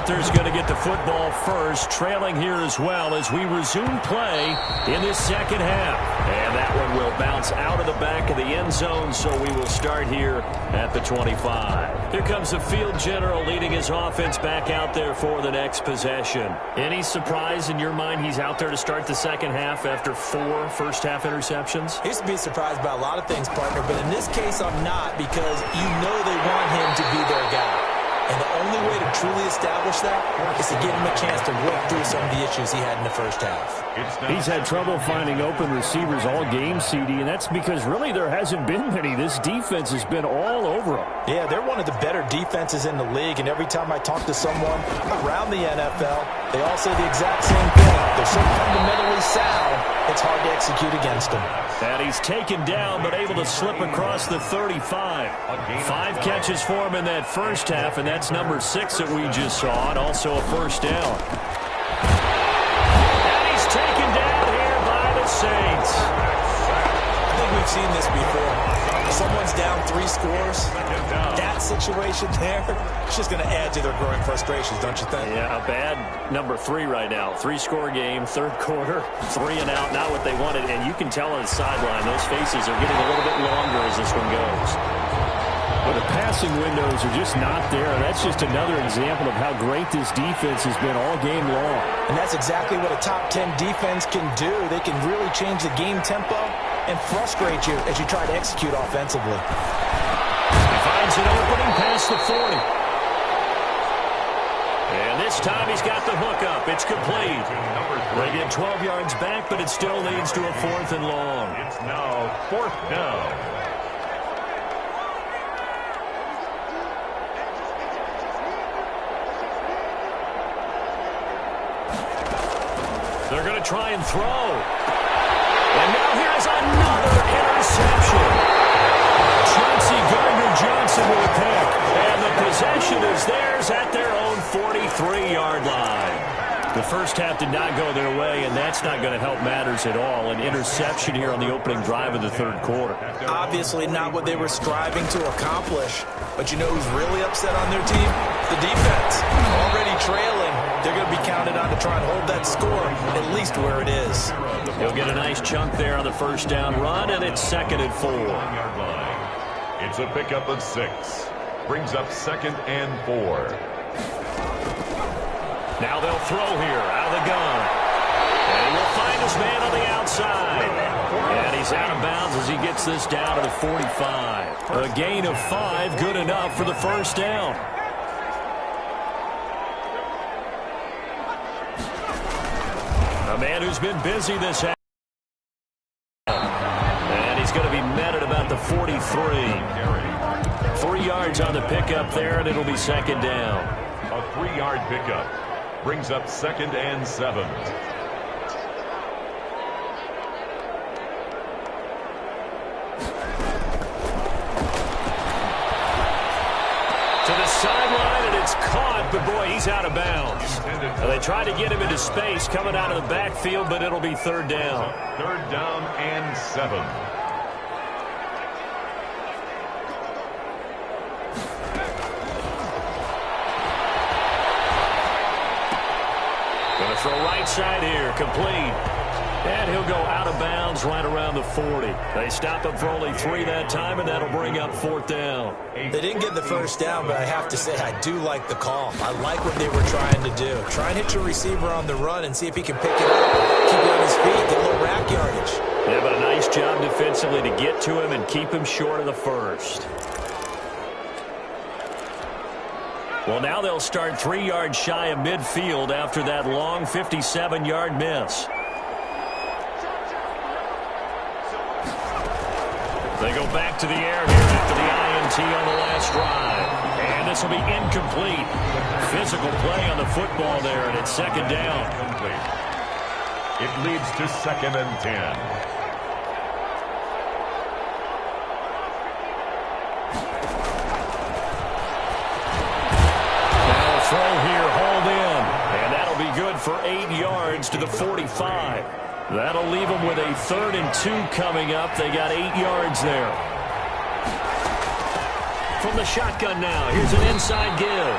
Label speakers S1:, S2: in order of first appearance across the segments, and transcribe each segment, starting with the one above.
S1: Panthers going to get the football first, trailing here as well as we resume play in this second half. And that one will bounce out of the back of the end zone, so we will start here at the 25. Here comes the field general leading his offense back out there for the next possession. Any surprise in your mind he's out there to start the second half after 4 first-half interceptions?
S2: I used to be surprised by a lot of things, partner, but in this case I'm not, because you know they want him to be their guy. And the only way to truly establish that is to give him a chance to work through some of the issues he had in the first half.
S1: He's had trouble finding open receivers all game, CD, and that's because really there hasn't been many. This defense has been all over him.
S2: Yeah, they're one of the better defenses in the league, and every time I talk to someone around the NFL, they all say the exact same thing. They're so fundamentally sound, it's hard to execute against them.
S1: And he's taken down but able to slip across the 35. 5 catches for him in that first half, and that's number 6 that we just saw, and also a first down. And he's taken down here by the Saints.
S2: I think we've seen this before. If someone's down 3 scores, that situation there, it's just going to add to their growing frustrations, don't you think?
S1: Yeah, a bad number 3 right now. 3-score game, third quarter, 3 and out, not what they wanted. And you can tell on the sideline, those faces are getting a little bit longer as this one goes. Well, the passing windows are just not there. That's just another example of how great this defense has been all game long.
S2: And that's exactly what a top 10 defense can do. They can really change the game tempo and frustrate you as you try to execute offensively.
S1: He finds an opening past the 40. And this time he's got the hook up. It's complete. They get 12 yards back, but it still leads to a 4th and long.
S3: It's now 4th down.
S1: They're going to try and throw. And now here's another interception. Chauncey Gardner-Johnson with a pick. And the possession is theirs at their own 43-yard line. The first half did not go their way, and that's not going to help matters at all. An interception here on the opening drive of the third quarter.
S2: Obviously not what they were striving to accomplish. But you know who's really upset on their team? The defense. Already trailing. They're going to be counted on to try and hold that score at least where it is.
S1: He'll get a nice chunk there on the first down run, and it's 2nd and 4.
S3: It's a pickup of 6. Brings up 2nd and 4.
S1: Now they'll throw here out of the gun. And he will find his man on the outside. And he's out of bounds as he gets this down to the 45. A gain of 5, good enough for the first down. A man who's been busy this half. And he's going to be met at about the 43. 3 yards on the pickup there, and it'll be 2nd down.
S3: A 3-yard pickup brings up 2nd and 7.
S1: To the sideline, and it's caught, but boy, he's out of bounds. They tried to get him into space coming out of the backfield, but it'll be 3rd down.
S3: 3rd down and 7.
S1: Going to throw right side here, complete. And he'll go out of bounds right around the 40. They stop him for only 3 that time, and that'll bring up 4th down.
S2: They didn't get the first down, but I have to say I do like the call. I like what they were trying to do. Try and hit your receiver on the run and see if he can pick it up, keep it on his feet, get a little rack yardage.
S1: Yeah, but a nice job defensively to get to him and keep him short of the first. Well, now they'll start 3 yards shy of midfield after that long 57-yard miss. They go back to the air here after the INT on the last drive. And this will be incomplete. Physical play on the football there, and it's 2nd down.
S3: It leads to 2nd and 10.
S1: Throw here, hauled in, and that'll be good for 8 yards to the 45. That'll leave them with a 3rd and 2 coming up. They got 8 yards there. From the shotgun now, here's an inside give.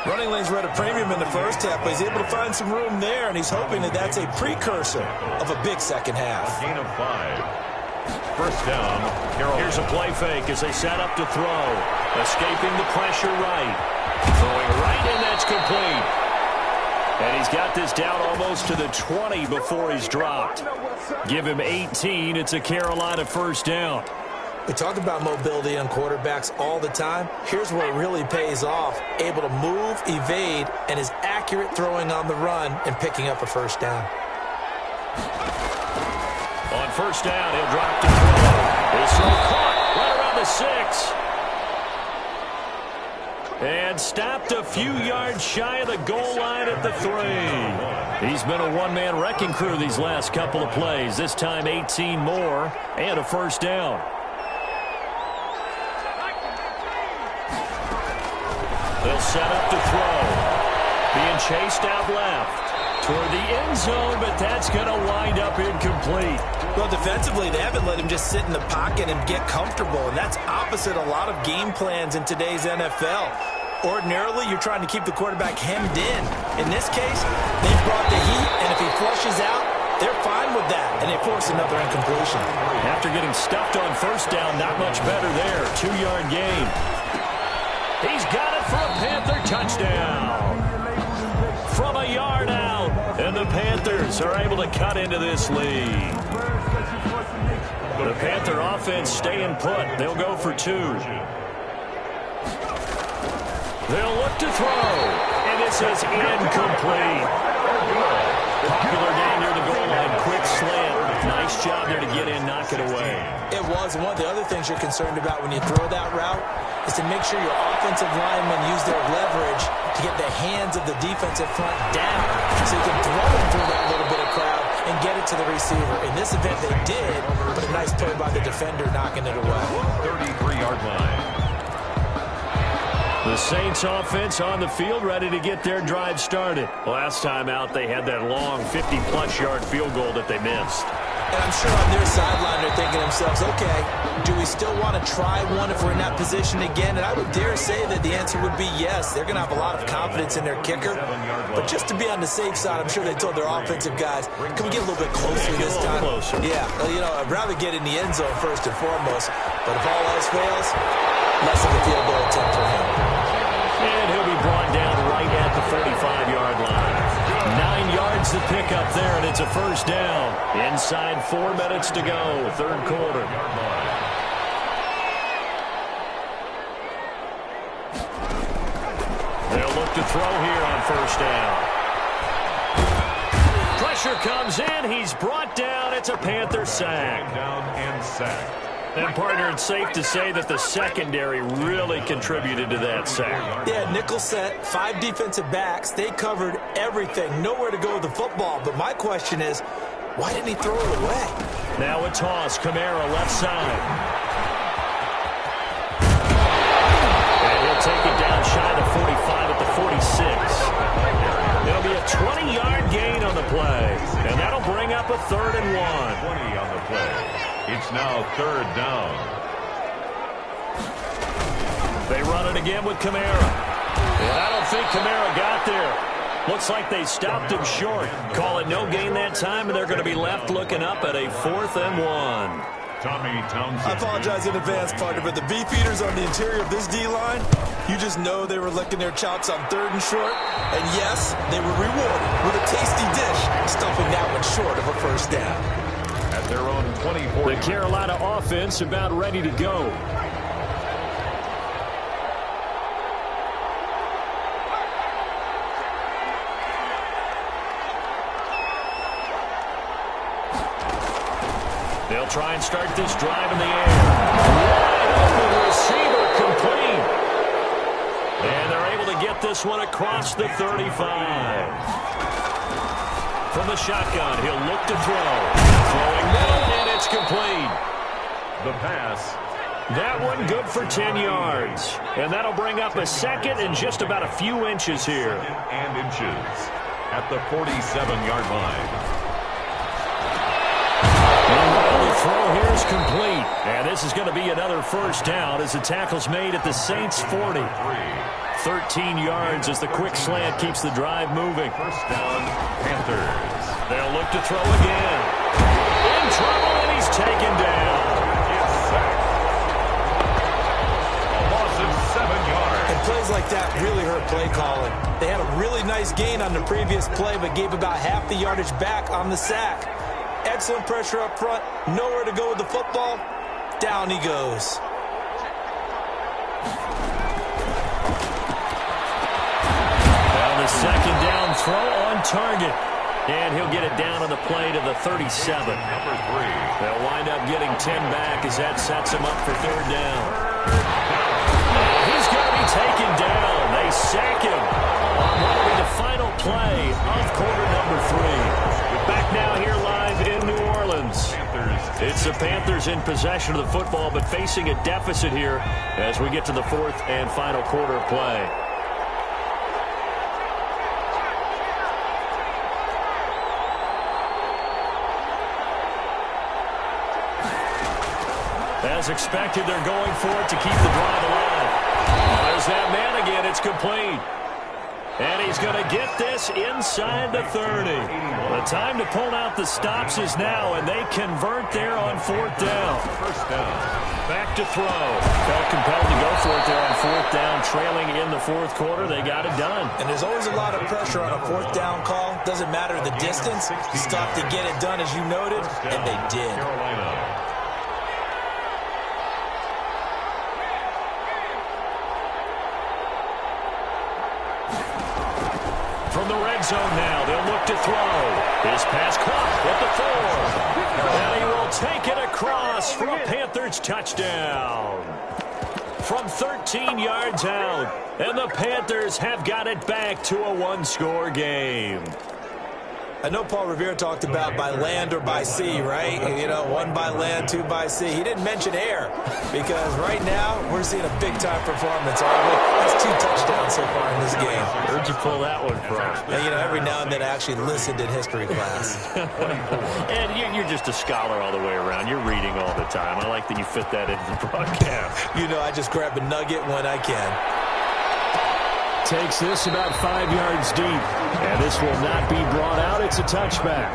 S2: Running lanes were at a premium in the first half, but he's able to find some room there, and he's hoping that that's a precursor of a big second half.
S3: A gain of 5. First down, Carolina.
S1: Here's a play fake as they set up to throw. Escaping the pressure right. Throwing right, and that's complete. And he's got this down almost to the 20 before he's dropped. Give him 18. It's a Carolina first down.
S2: We talk about mobility on quarterbacks all the time. Here's where it really pays off. Able to move, evade, and is accurate throwing on the run and picking up a first down.
S1: On first down, he'll drop to throw. His throw caught right around the 6. And stopped a few yards shy of the goal line at the 3. He's been a one-man wrecking crew these last couple of plays. This time 18 more and a first down. They'll set up to throw. Being chased out left toward the end zone, but that's going to wind up incomplete.
S2: Well, defensively, they haven't let him just sit in the pocket and get comfortable, and that's opposite a lot of game plans in today's NFL. Ordinarily, you're trying to keep the quarterback hemmed in. In this case, they brought the heat, and if he flushes out, they're fine with that, and they force another incompletion.
S1: After getting stuffed on first down, not much better there. 2-yard gain. He's got it for a Panther touchdown. From a yard out, and the Panthers are able to cut into this lead. The Panther offense staying put. They'll go for 2. They'll look to throw, and this is incomplete. Popular game near the goal line. Quick slant. Nice job there to get in, knock it away.
S2: It was. One of the other things you're concerned about when you throw that route is to make sure your offensive linemen use their leverage to get the hands of the defensive front down so you can throw it through that little bit of crowd and get it to the receiver. In this event, they did, but a nice play by the defender knocking it away.
S3: 33-yard line.
S1: The Saints offense on the field ready to get their drive started. Last time out, they had that long 50-plus yard field goal that they missed.
S2: And I'm sure on their sideline they're thinking to themselves, okay, do we still want to try one if we're in that position again? And I would dare say that the answer would be yes. They're going to have a lot of confidence in their kicker. But just to be on the safe side, I'm sure they told their offensive guys, can we get a little bit closer this time?
S1: Closer.
S2: Yeah, well, you know, I'd rather get in the end zone first and foremost. But if all else fails, less of a field goal attempt for him.
S1: And he'll be brought down right at the 45-yard line. 9 yards to pick up there, and it's a first down. Inside 4 minutes to go, third quarter. They'll look to throw here on first down. Pressure comes in. He's brought down. It's a Panther sack.
S3: Down and sack.
S1: And, partner, it's safe to say that the secondary really contributed to that sack.
S2: Yeah, nickel set, 5 defensive backs. They covered everything. Nowhere to go with the football. But my question is, why didn't he throw it away?
S1: Now a toss. Kamara left side. And he'll take it down shy of the 45 at the 46. It'll be a 20-yard gain on the play. And that'll bring up a 3rd and 1.
S3: 20 on the play. It's now 3rd down.
S1: They run it again with Kamara. And I don't think Kamara got there. Looks like they stopped him short. Call it no gain that time, and they're going to be left looking up at a 4th and 1.
S3: Tommy Townsend.
S2: I apologize in advance, partner, but the beef eaters on the interior of this D-line, you just know they were licking their chops on 3rd and short. And yes, they were rewarded with a tasty dish, stuffing that one short of a first down.
S3: At their own 24.
S1: The Carolina offense about ready to go. They'll try and start this drive in the air. Wide open receiver complete. And they're able to get this one across the 35. From the shotgun, he'll look to throw. Throwing middle, and it's complete.
S3: The pass.
S1: That one good for 10 yards. And that'll bring up a 2nd and just about a few inches here.
S3: 2nd and inches at the 47-yard line.
S1: And the throw here is complete. And this is going to be another first down as the tackle's made at the Saints' 40. 13 yards as the quick slant keeps the drive moving.
S3: First down, Panthers.
S1: They'll look to throw again. In trouble, and he's taken down.
S3: It's sacked. A loss of 7 yards.
S2: And plays like that really hurt play calling. They had a really nice gain on the previous play, but gave about half the yardage back on the sack. Excellent pressure up front. Nowhere to go with the football. Down he goes.
S1: Now the second down throw on target. And he'll get it down on the play to the 37.
S3: Number 3.
S1: They'll wind up getting 10 back as that sets him up for third down. He's going to be taken down. They sack him on what will be the final play of quarter number 3. Back now here live in New Orleans. It's the Panthers in possession of the football, but facing a deficit here as we get to the fourth and final quarter play. As expected, they're going for it to keep the drive alive. There's that man again. It's complete. And he's going to get this inside the 30. The time to pull out the stops is now, and they convert there on fourth down.
S3: First down.
S1: Back to throw. Felt compelled to go for it there on fourth down. Trailing in the fourth quarter, they got it done.
S2: And there's always a lot of pressure on a fourth down call. Doesn't matter the distance. Stop to get it done, as you noted, and they did.
S3: Carolina.
S1: From the red zone now, they'll look to throw. His pass caught at the 4. And he will take it across for a Panthers touchdown. From 13 yards out, and the Panthers have got it back to a one-score game.
S2: I know Paul Revere talked about by land or by sea, right? You know, 1 by land, 2 by sea. He didn't mention air because right now we're seeing a big-time performance. That's 2 touchdowns so far in this game.
S1: Where'd you pull that one from?
S2: And, you know, every now and then I actually listened in history class.
S1: And you're just a scholar all the way around. You're reading all the time. I like that you fit that into the broadcast.
S2: You know, I just grab a nugget when I can.
S1: Takes this about 5 yards deep. And this will not be brought out. It's a touchback.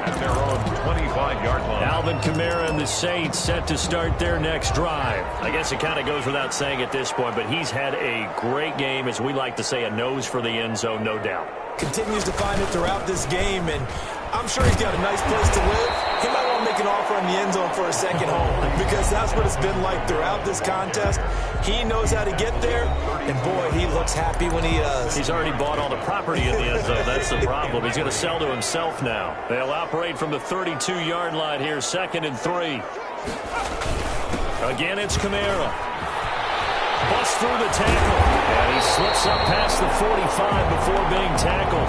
S3: At their own 25-yard line.
S1: Alvin Kamara and the Saints set to start their next drive. I guess it kind of goes without saying at this point, but he's had a great game, as we like to say, a nose for the end zone, no doubt.
S2: Continues to find it throughout this game, and I'm sure he's got a nice place to live. He might want to make an offer in the end zone for a second home because that's what it's been like throughout this contest. He knows how to get there, and boy, he looks happy when he does.
S1: He's already bought all the property in the end zone. That's the problem. He's going to sell to himself now. They'll operate from the 32-yard line here, 2nd and 3. Again, it's Kamara. Busts through the tackle, and he slips up past the 45 before being tackled.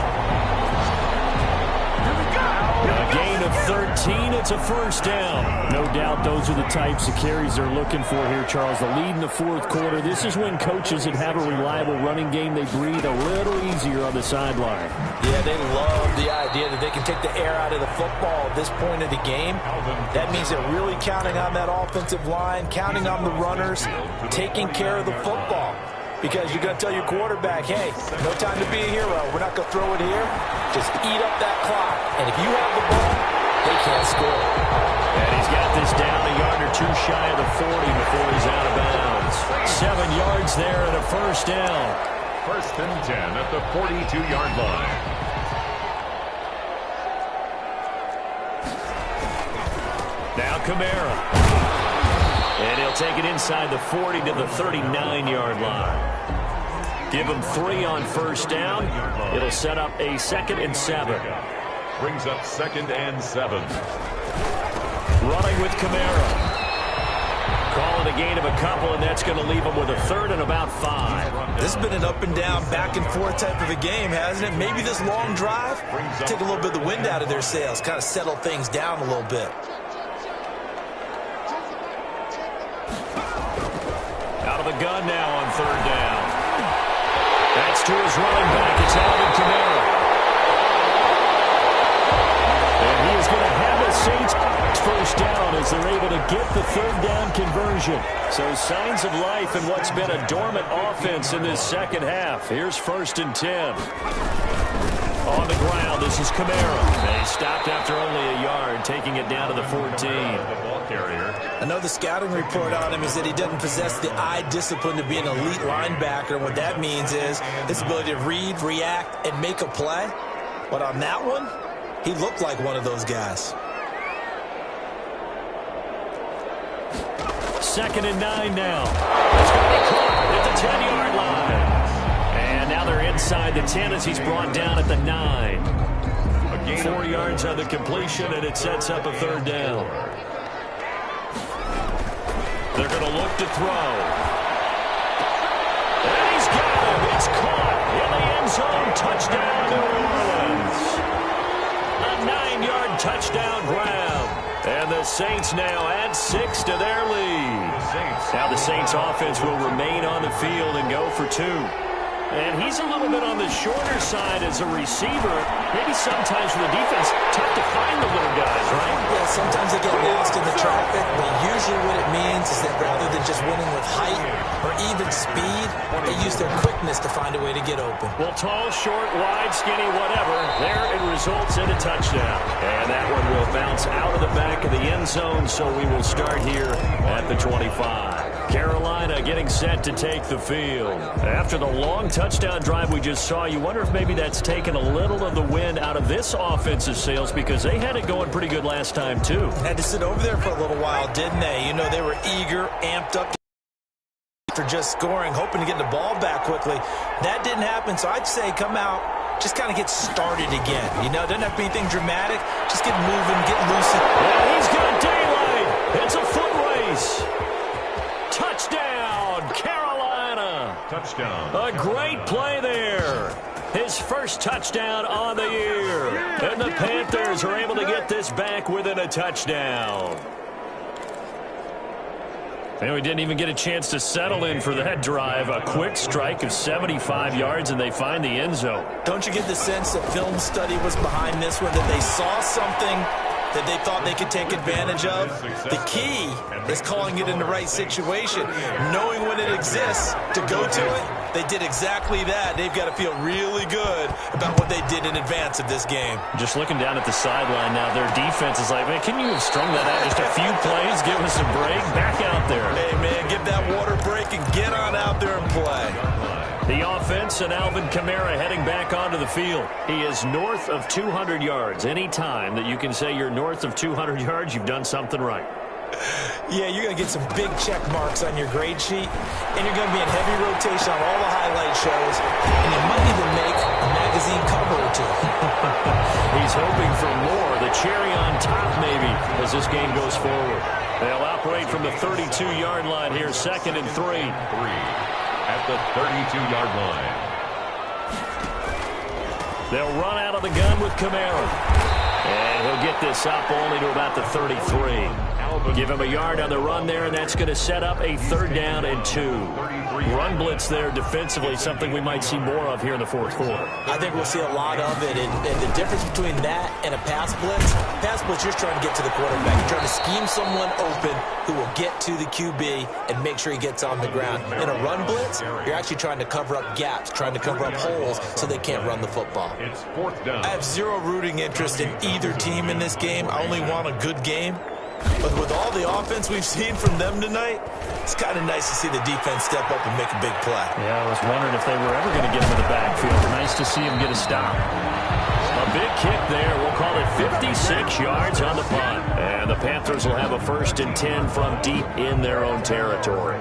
S1: A gain of 13. It's a first down. No doubt those are the types of carries they're looking for here, Charles. The lead in the fourth quarter. This is when coaches that have a reliable running game, they breathe a little easier on the sideline.
S2: Yeah, they love the idea that they can take the air out of the football at this point of the game. That means they're really counting on that offensive line, counting on the runners, taking care of the football. Because you're going to tell your quarterback, hey, no time to be a hero. We're not going to throw it here. Just eat up that clock. And if you have the ball, they can't score.
S1: And he's got this down a yard or 2 shy of the 40 before he's out of bounds. 7 yards there and a first down.
S3: 1st and 10 at the 42-yard line.
S1: Now Kamara. And he'll take it inside the 40 to the 39-yard line. Give him 3 on first down. It'll set up a 2nd and 7.
S3: Brings up 2nd and 7.
S1: Running with Kamara. Calling a gain of a couple, and that's going to leave him with a 3rd and about 5.
S2: This has been an up and down, back and forth type of a game, hasn't it? Maybe this long drive, take a little bit of the wind out of their sails, kind of settle things down a little bit.
S1: Out of the gun now on 3rd down. That's to his running back. It's Alvin Kamara. And he is going to have the Saints first first down as they're able to get the third down conversion. So signs of life in what's been a dormant offense in this second half. Here's 1st and 10. On the ground, this is Kamara. They stopped after only a yard, taking it down to the 14.
S3: The ball carrier.
S2: I know the scouting report on him is that he doesn't possess the eye discipline to be an elite linebacker. And what that means is his ability to read, react, and make a play. But on that one, he looked like one of those guys.
S1: 2nd and 9 now. It's going to be caught at the 10-yard line. And now they're inside the 10 as he's brought down at the 9. 4 yards on the completion, and it sets up a third down. They're going to look to throw. And he's got him. It's caught in the end zone. Touchdown, New Orleans. A 9-yard touchdown grab. And the Saints now add 6 to their lead. Now the Saints offense will remain on the field and go for 2. And he's a little bit on the shorter side as a receiver. Maybe sometimes for the defense, tough to find the little guys, right?
S2: Yeah, sometimes they get lost in the traffic, but usually what it means is that rather than just winning with height or even speed, they use their quickness to find a way to get open.
S1: Well, tall, short, wide, skinny, whatever, there it results in a touchdown. And that one will bounce out of the back of the end zone, so we will start here at the 25. Carolina getting set to take the field. After the long touchdown drive we just saw, you wonder if maybe that's taken a little of the wind out of this offensive sails because they had it going pretty good last time too.
S2: Had to sit over there for a little while, didn't they? You know, they were eager, amped up for just scoring, hoping to get the ball back quickly. That didn't happen, so I'd say come out, just kind of get started again. You know, it doesn't have to be anything dramatic. Just get moving, get loose.
S1: Yeah, he's got daylight. It's a foot race. Touchdown, Carolina.
S3: Touchdown.
S1: A great play there. His first touchdown on the year. And the Panthers are able to get this back within a touchdown. And we didn't even get a chance to settle in for that drive. A quick strike of 75 yards, and they find the end zone.
S2: Don't you get the sense that film study was behind this one, that they saw something that they thought they could take advantage of? The key is calling it in the right situation, knowing when it exists to go to it. They did exactly that. They've got to feel really good about what they did in advance of this game.
S1: Just looking down at the sideline now, their defense is like, man, can you have strung that out just a few plays? Give us a break. Back out there.
S2: Hey, man, give that water break and get on out there and play.
S1: The offense and Alvin Kamara heading back onto the field. He is north of 200 yards. Any time that you can say you're north of 200 yards, you've done something right.
S2: Yeah, you're going to get some big check marks on your grade sheet, and you're going to be in heavy rotation on all the highlight shows, and you might even make a magazine cover or two.
S1: He's hoping for more, the cherry on top maybe, as this game goes forward. They'll operate from the 32-yard line here, 2nd and 3.
S3: At the 32-yard line.
S1: They'll run out of the gun with Kamara. And he'll get this up only to about the 33. Give him a yard on the run there, and that's going to set up a 3rd down and 2. Run blitz there defensively, something we might see more of here in the 4th quarter.
S2: I think we'll see a lot of it, and the difference between that and a pass blitz, you're trying to get to the quarterback. You're trying to scheme someone open who will get to the QB and make sure he gets on the ground. In a run blitz, you're actually trying to cover up gaps, trying to cover up holes so they can't run the football.
S3: It's 4th down.
S2: I have zero rooting interest in either team in this game. I only want a good game. But with all the offense we've seen from them tonight, it's kind of nice to see the defense step up and make a big play.
S1: Yeah, I was wondering if they were ever going to get him in the backfield. Nice to see him get a stop. A big kick there. We'll call it 56 yards on the punt. And the Panthers will have a 1st and 10 from deep in their own territory.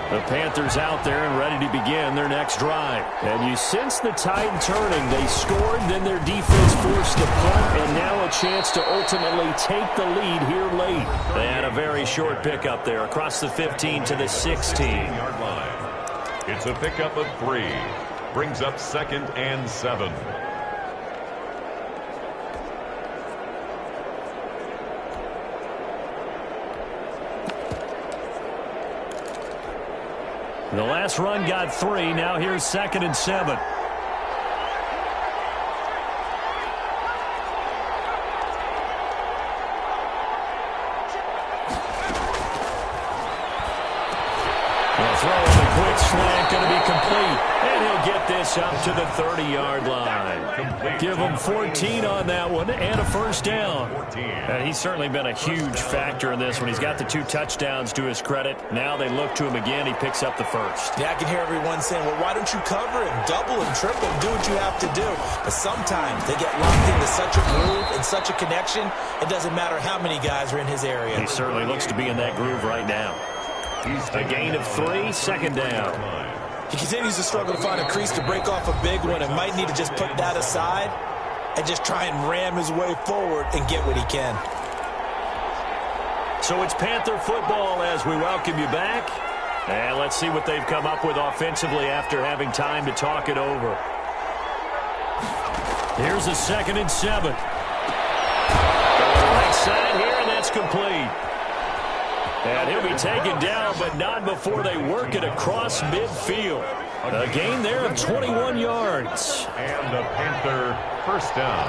S1: The Panthers out there and ready to begin their next drive. And you sense the tide turning. They scored, then their defense forced the punt, and now a chance to ultimately take the lead here late. They had a very short pickup there across the 15 to the 16.
S3: Yard line. It's a pickup of 3. Brings up 2nd and 7.
S1: The last run got 3. Now here's 2nd and 7. complete. And he'll get this up to the 30-yard line. Give him 14 on that one and a first down. And he's certainly been a huge factor in this one. He's got the 2 touchdowns to his credit. Now they look to him again. He picks up the first.
S2: Yeah, I can hear everyone saying, well, why don't you cover him, double him, triple him, do what you have to do. But sometimes they get locked into such a groove and such a connection, it doesn't matter how many guys are in his area.
S1: He certainly looks to be in that groove right now. A gain of 3, second down.
S2: He continues to struggle to find a crease to break off a big one and might need to just put that aside and just try and ram his way forward and get what he can.
S1: So it's Panther football as we welcome you back. And let's see what they've come up with offensively after having time to talk it over. Here's a 2nd and 7. Right side here, and that's complete. And he'll be taken down, but not before they work it across midfield. A gain there of 21 yards.
S3: And a Panther first down.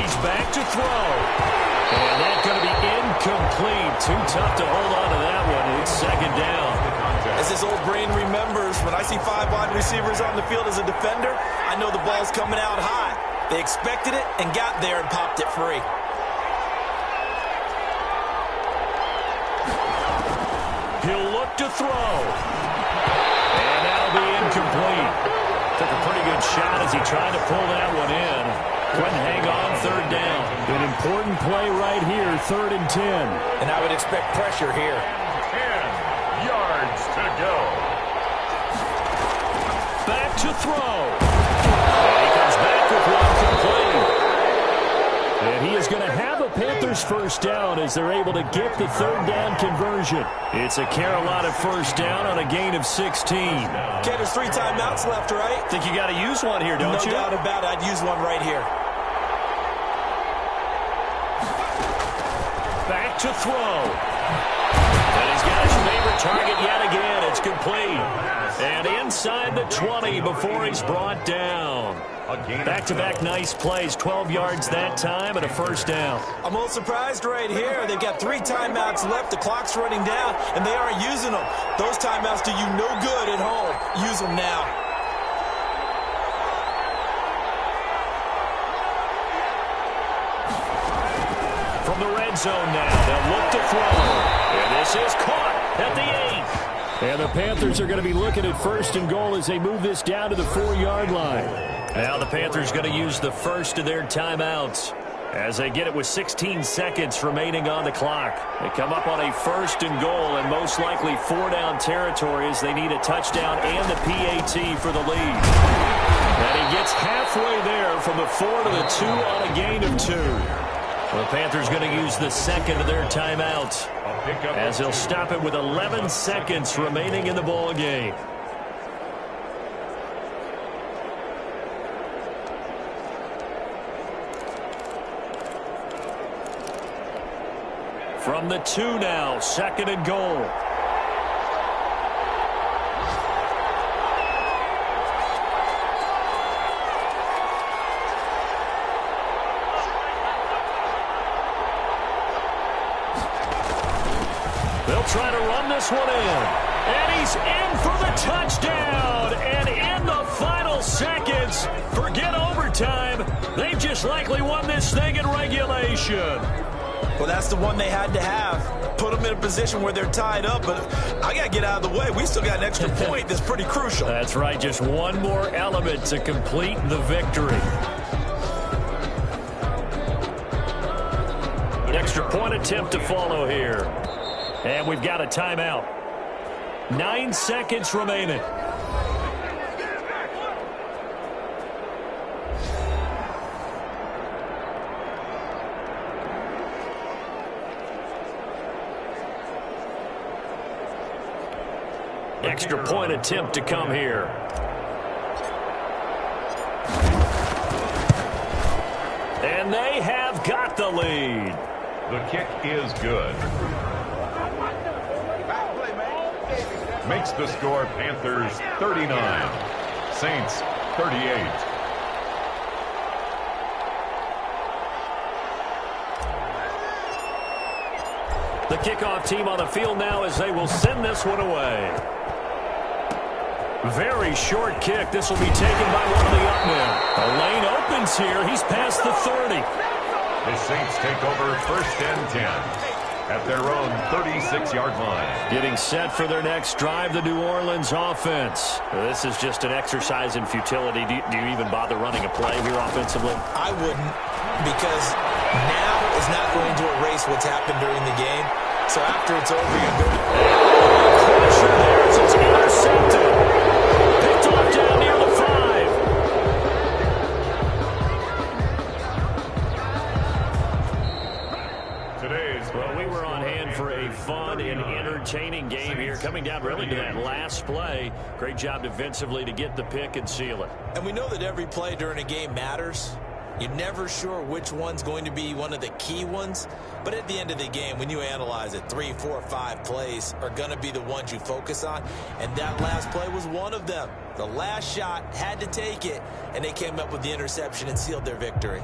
S1: He's back to throw. And that's going to be incomplete. Too tough to hold on to that one. It's second down.
S2: As his old brain remembers, when I see 5 wide receivers on the field as a defender, I know the ball's coming out high. They expected it and got there and popped it free.
S1: He'll look to throw. And that'll be incomplete. Took a pretty good shot as he tried to pull that one in. Couldn't hang on, third down. An important play right here, 3rd and 10.
S2: And I would expect pressure here.
S3: 10 yards to go.
S1: Back to throw. And he comes back with one complete. And he is going to have a Panthers first down as they're able to get the 3rd down conversion. It's a Carolina first down on a gain of 16.
S2: Okay, there's 3 timeouts left, right?
S1: Think you got to use one here, don't you?
S2: No doubt about it. I'd use one right here.
S1: Back to throw. And he's got his favorite target yet again. It's complete. And inside the 20 before he's brought down. Back-to-back nice plays, 12 yards that time and a first down.
S2: I'm a little surprised right here. They've got 3 timeouts left. The clock's running down, and they aren't using them. Those timeouts do you no good at home. Use them now.
S1: From the red zone now, they'll look to throw. And this is caught at the 8. And the Panthers are going to be looking at 1st and goal as they move this down to the 4-yard line. Now the Panthers going to use the first of their timeouts as they get it with 16 seconds remaining on the clock. They come up on a 1st and goal and most likely 4-down territory as they need a touchdown and the PAT for the lead. And he gets halfway there from the 4 to the 2 on a gain of 2. The Panthers going to use the 2nd of their timeouts as they'll stop it with 11 seconds remaining in the ball game. From the 2 now, 2nd and goal. They'll try to run this one in. And he's in for the touchdown. And in the final seconds, forget overtime. They've just likely won this thing in regulation.
S2: Well, that's the one they had to have. Put them in a position where they're tied up, but I got to get out of the way. We still got an extra point that's pretty crucial.
S1: That's right. Just one more element to complete the victory. An extra point attempt to follow here. And we've got a timeout. 9 seconds remaining. Extra point attempt to come here. And they have got the lead.
S3: The kick is good. Makes the score Panthers 39, Saints 38.
S1: The kickoff team on the field now as they will send this one away. Very short kick. This will be taken by one of the up men. The lane opens here. He's past the 30.
S3: The Saints take over 1st and 10 at their own 36-yard line.
S1: Getting set for their next drive, the New Orleans offense. This is just an exercise in futility. Do you even bother running a play here offensively?
S2: I wouldn't, because now is not going to erase what's happened during the game. So after it's over, you're going to...
S1: Pressure there as it's intercepted. Picked off down near the 5. Well, we were on hand for a fun and entertaining game here, coming down really to that last play. Great job defensively to get the pick and seal it.
S2: And we know that every play during a game matters. You're never sure which one's going to be one of the key ones. But at the end of the game, when you analyze it, 3, 4, 5 plays are going to be the ones you focus on. And that last play was one of them. The last shot had to take it, and they came up with the interception and sealed their victory.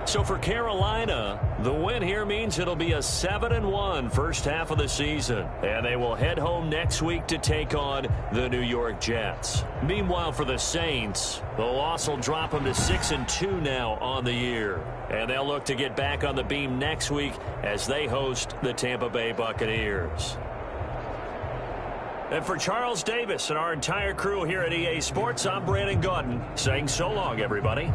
S1: So for Carolina, the win here means it'll be a 7-1 first half of the season. And they will head home next week to take on the New York Jets. Meanwhile, for the Saints, the loss will drop them to 6-2 now on the year. And they'll look to get back on the beam next week as they host the Tampa Bay Buccaneers. And for Charles Davis and our entire crew here at EA Sports, I'm Brandon Gaudin saying so long, everybody.